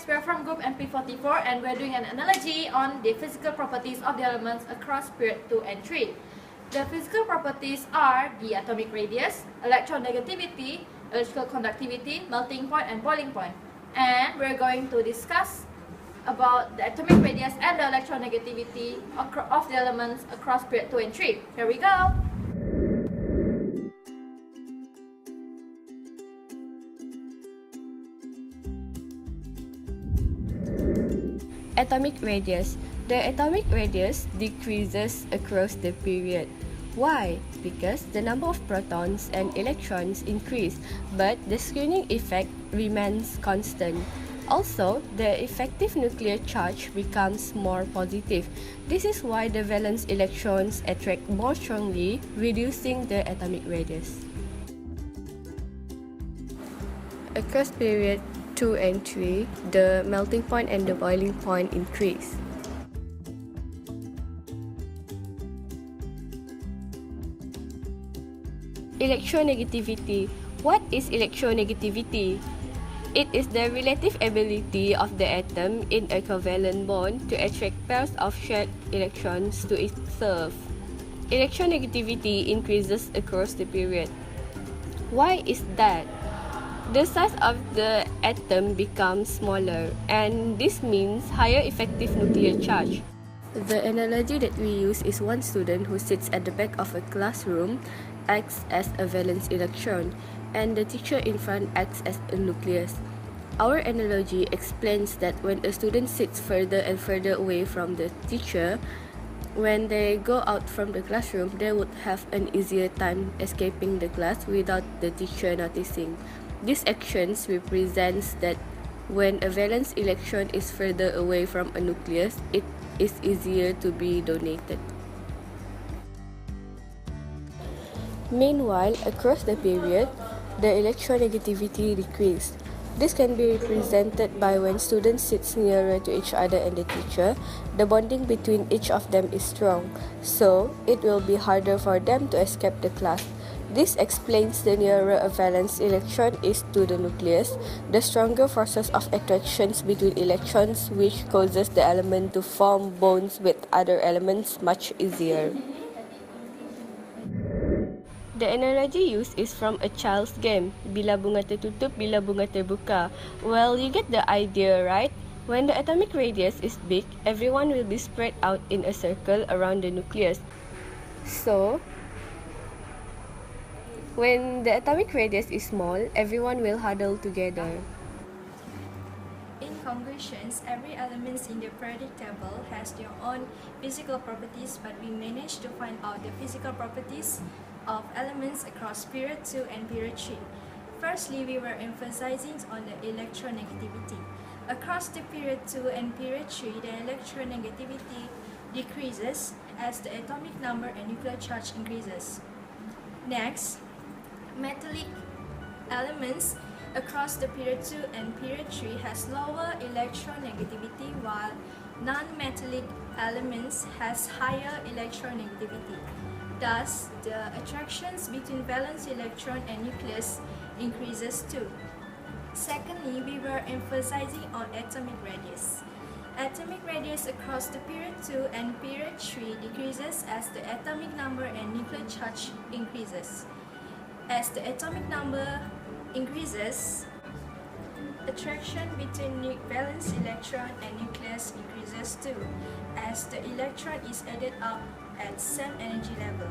guys, we're from group MP44 and we're doing an analogy on the physical properties of the elements across period 2 and 3. The physical properties are the atomic radius, electronegativity, electrical conductivity, melting point and boiling point. And we're going to discuss about the atomic radius and the electronegativity of the elements across period 2 and 3. Here we go! Atomic radius. The atomic radius decreases across the period. Why? Because the number of protons and electrons increase, but the screening effect remains constant. Also, the effective nuclear charge becomes more positive. This is why the valence electrons attract more strongly, reducing the atomic radius. Across period 2 and 3, the melting point and the boiling point increase. Electronegativity. What is electronegativity? It is the relative ability of the atom in a covalent bond to attract pairs of shared electrons to itself. Electronegativity increases across the period. Why is that? The size of the atom becomes smaller, and this means higher effective nuclear charge. The analogy that we use is one student who sits at the back of a classroom acts as a valence electron, and the teacher in front acts as a nucleus. Our analogy explains that when a student sits further and further away from the teacher, when they go out from the classroom, they would have an easier time escaping the class without the teacher noticing. These actions represents that when a valence electron is further away from a nucleus, it is easier to be donated. Meanwhile, across the period, the electronegativity decreased. This can be represented by when students sit nearer to each other and the teacher, the bonding between each of them is strong, so it will be harder for them to escape the class. This explains the nearer a valence electron is to the nucleus, the stronger forces of attractions between electrons, which causes the element to form bonds with other elements much easier. The analogy used is from a child's game, bila bunga tertutup, bila bunga terbuka. Well, you get the idea, right? When the atomic radius is big, everyone will be spread out in a circle around the nucleus. So, when the atomic radius is small, everyone will huddle together. In conclusions, every element in the periodic table has their own physical properties, but we managed to find out the physical properties of elements across period 2 and period 3. Firstly, we were emphasizing on the electronegativity. Across the period 2 and period 3, the electronegativity decreases as the atomic number and nuclear charge increases. Next, metallic elements across the period 2 and period 3 has lower electronegativity, while non-metallic elements has higher electronegativity. Thus, the attractions between valence electron and nucleus increases too. Secondly, we were emphasizing on atomic radius. Atomic radius across the period 2 and period 3 decreases as the atomic number and nuclear charge increases. As the atomic number increases, attraction between valence electron and nucleus increases too, as the electron is added up at same energy level.